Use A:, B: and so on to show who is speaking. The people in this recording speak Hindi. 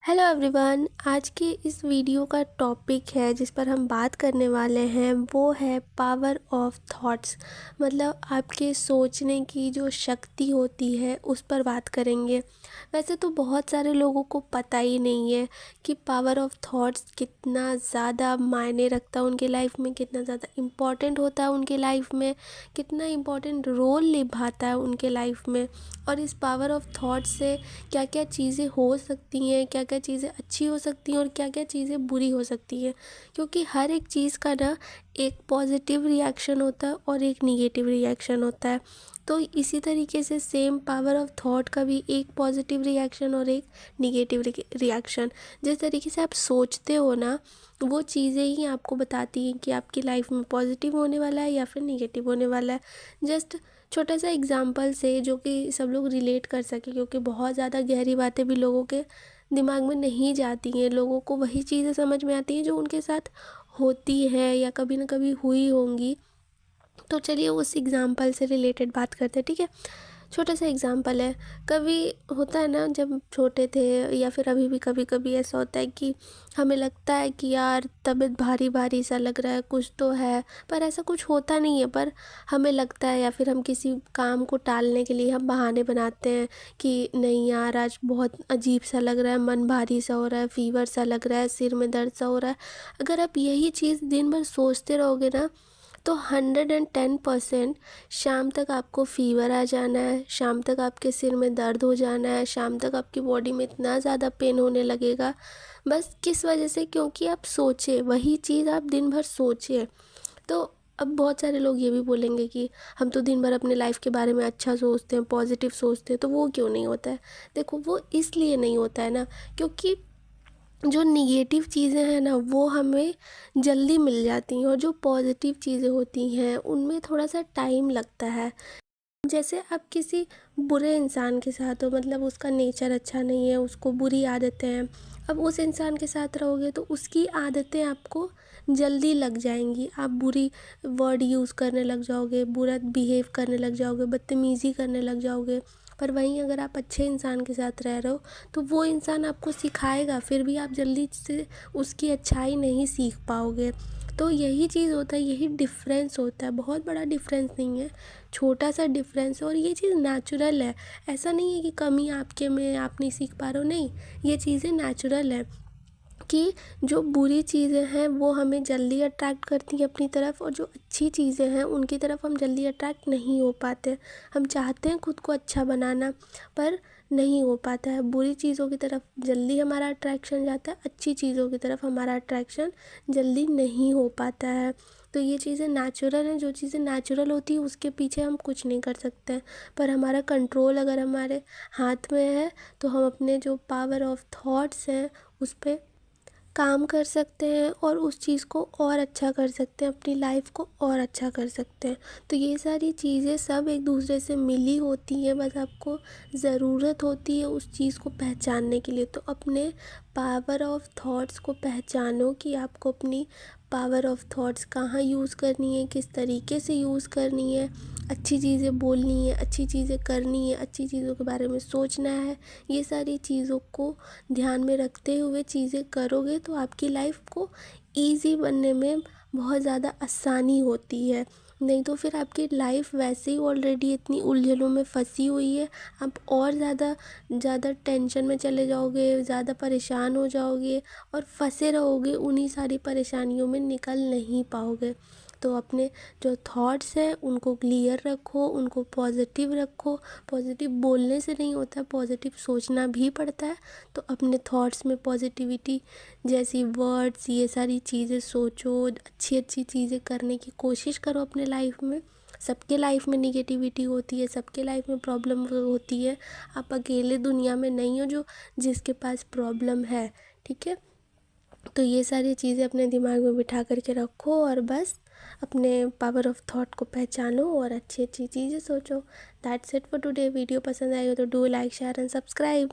A: Hello everyone. आज के इस वीडियो का टॉपिक है जिस पर हम बात करने वाले हैं वो है पावर ऑफ थॉट्स। मतलब आपके सोचने की जो शक्ति होती है उस पर बात करेंगे। वैसे तो बहुत सारे लोगों को पता ही नहीं है कि पावर ऑफ थॉट्स कितना ज़्यादा मायने रखता है उनके लाइफ में, कितना ज़्यादा इम्पॉर्टेंट होता है उनके लाइफ में, कितना इम्पॉर्टेंट रोल निभाता है उनके लाइफ में। और इस पावर ऑफ थॉट्स से क्या क्या चीज़ें हो सकती हैं, क्या क्या चीज़ें अच्छी हो सकती हैं और क्या क्या चीज़ें बुरी हो सकती हैं। क्योंकि हर एक चीज़ का ना एक पॉजिटिव रिएक्शन होता है और एक निगेटिव रिएक्शन होता है। तो इसी तरीके से सेम पावर ऑफ थॉट का भी एक पॉजिटिव रिएक्शन और एक निगेटिव रिएक्शन। जिस तरीके से आप सोचते हो ना, वो चीज़ें ही आपको बताती हैं कि आपकी लाइफ में पॉजिटिव होने वाला है या फिर निगेटिव होने वाला है। जस्ट छोटा सा एग्जांपल से जो कि सब लोग रिलेट कर सके, क्योंकि बहुत ज़्यादा गहरी बातें भी लोगों के दिमाग में नहीं जाती हैं। लोगों को वही चीज़ें समझ में आती हैं जो उनके साथ होती है या कभी ना कभी हुई होंगी। तो चलिए उस एग्ज़ाम्पल से रिलेटेड बात करते हैं, ठीक है। छोटा सा एग्ज़ाम्पल है, कभी होता है ना जब छोटे थे या फिर अभी भी कभी कभी ऐसा होता है कि हमें लगता है कि यार तबीयत भारी भारी सा लग रहा है, कुछ तो है, पर ऐसा कुछ होता नहीं है। पर हमें लगता है या फिर हम किसी काम को टालने के लिए हम बहाने बनाते हैं कि नहीं यार आज बहुत अजीब सा लग रहा है, मन भारी सा हो रहा है, फीवर सा लग रहा है, सिर में दर्द सा हो रहा है। अगर आप यही चीज़ दिन भर सोचते रहोगे ना तो 110% शाम तक आपको फीवर आ जाना है, शाम तक आपके सिर में दर्द हो जाना है, शाम तक आपकी बॉडी में इतना ज़्यादा पेन होने लगेगा। बस किस वजह से? क्योंकि आप सोचे वही चीज़, आप दिन भर सोचे। तो अब बहुत सारे लोग ये भी बोलेंगे कि हम तो दिन भर अपने लाइफ के बारे में अच्छा सोचते हैं, पॉजिटिव सोचते हैं, तो वो क्यों नहीं होता है? देखो वो इसलिए नहीं होता है ना क्योंकि जो निगेटिव चीज़ें हैं ना वो हमें जल्दी मिल जाती हैं और जो पॉजिटिव चीज़ें होती हैं उनमें थोड़ा सा टाइम लगता है। जैसे आप किसी बुरे इंसान के साथ हो, मतलब उसका नेचर अच्छा नहीं है, उसको बुरी आदतें हैं। अब उस इंसान के साथ रहोगे तो उसकी आदतें आपको जल्दी लग जाएंगी। आप बुरी वर्ड यूज़ करने लग जाओगे, बुरा बिहेव करने लग जाओगे, बदतमीज़ी करने लग जाओगे। पर वहीं अगर आप अच्छे इंसान के साथ रह रहे हो तो वो इंसान आपको सिखाएगा, फिर भी आप जल्दी से उसकी अच्छाई नहीं सीख पाओगे। तो यही चीज़ होता है, यही डिफरेंस होता है। बहुत बड़ा डिफरेंस नहीं है, छोटा सा डिफरेंस है और ये चीज़ नेचुरल है। ऐसा नहीं है कि कमी आपके में, आप नहीं सीख पा रहे हो, नहीं, ये चीज़ें नेचुरल है कि जो बुरी चीज़ें हैं वो हमें जल्दी अट्रैक्ट करती हैं अपनी तरफ और जो अच्छी चीज़ें हैं उनकी तरफ हम जल्दी अट्रैक्ट नहीं हो पाते। हम चाहते हैं खुद को अच्छा बनाना पर नहीं हो पाता है। बुरी चीज़ों की तरफ जल्दी हमारा अट्रैक्शन जाता है, अच्छी चीज़ों की तरफ हमारा अट्रैक्शन जल्दी नहीं हो पाता है। तो ये चीज़ें नेचुरल हैं। जो चीज़ें नेचुरल होती है उसके पीछे हम कुछ नहीं कर सकते हैं। पर हमारा कंट्रोल अगर हमारे हाथ में है तो हम अपने जो पावर ऑफ थॉट्स हैं उस पर काम कर सकते हैं और उस चीज़ को और अच्छा कर सकते हैं, अपनी लाइफ को और अच्छा कर सकते हैं। तो ये सारी चीज़ें सब एक दूसरे से मिली होती हैं, बस आपको ज़रूरत होती है उस चीज़ को पहचानने के लिए। तो अपने पावर ऑफ थॉट्स को पहचानो कि आपको अपनी पावर ऑफ थॉट्स कहाँ यूज़ करनी है, किस तरीके से यूज़ करनी है। अच्छी चीज़ें बोलनी है, अच्छी चीज़ें करनी है, अच्छी चीज़ों के बारे में सोचना है। ये सारी चीज़ों को ध्यान में रखते हुए चीज़ें करोगे तो आपकी लाइफ को ईज़ी बनने में बहुत ज़्यादा आसानी होती है। नहीं तो फिर आपकी लाइफ वैसे ही ऑलरेडी इतनी उलझनों में फंसी हुई है, आप और ज़्यादा ज़्यादा टेंशन में चले जाओगे, ज़्यादा परेशान हो जाओगे और फंसे रहोगे, उन्हीं सारी परेशानियों में निकल नहीं पाओगे। तो अपने जो थॉट्स हैं उनको क्लियर रखो, उनको पॉजिटिव रखो। पॉजिटिव बोलने से नहीं होता, पॉजिटिव सोचना भी पड़ता है। तो अपने थॉट्स में पॉजिटिविटी जैसी वर्ड्स, ये सारी चीज़ें सोचो, अच्छी अच्छी चीज़ें करने की कोशिश करो अपने लाइफ में। सबके लाइफ में निगेटिविटी होती है, सबके लाइफ में प्रॉब्लम होती है। आप अकेले दुनिया में नहीं हो जो जिसके पास प्रॉब्लम है, ठीक है। तो ये सारी चीज़ें अपने दिमाग में बिठा करके रखो और बस अपने पावर ऑफ थॉट को पहचानो और अच्छी अच्छी चीज़ें सोचो। That's it for today. Video पसंद आई हो तो do like, share and subscribe.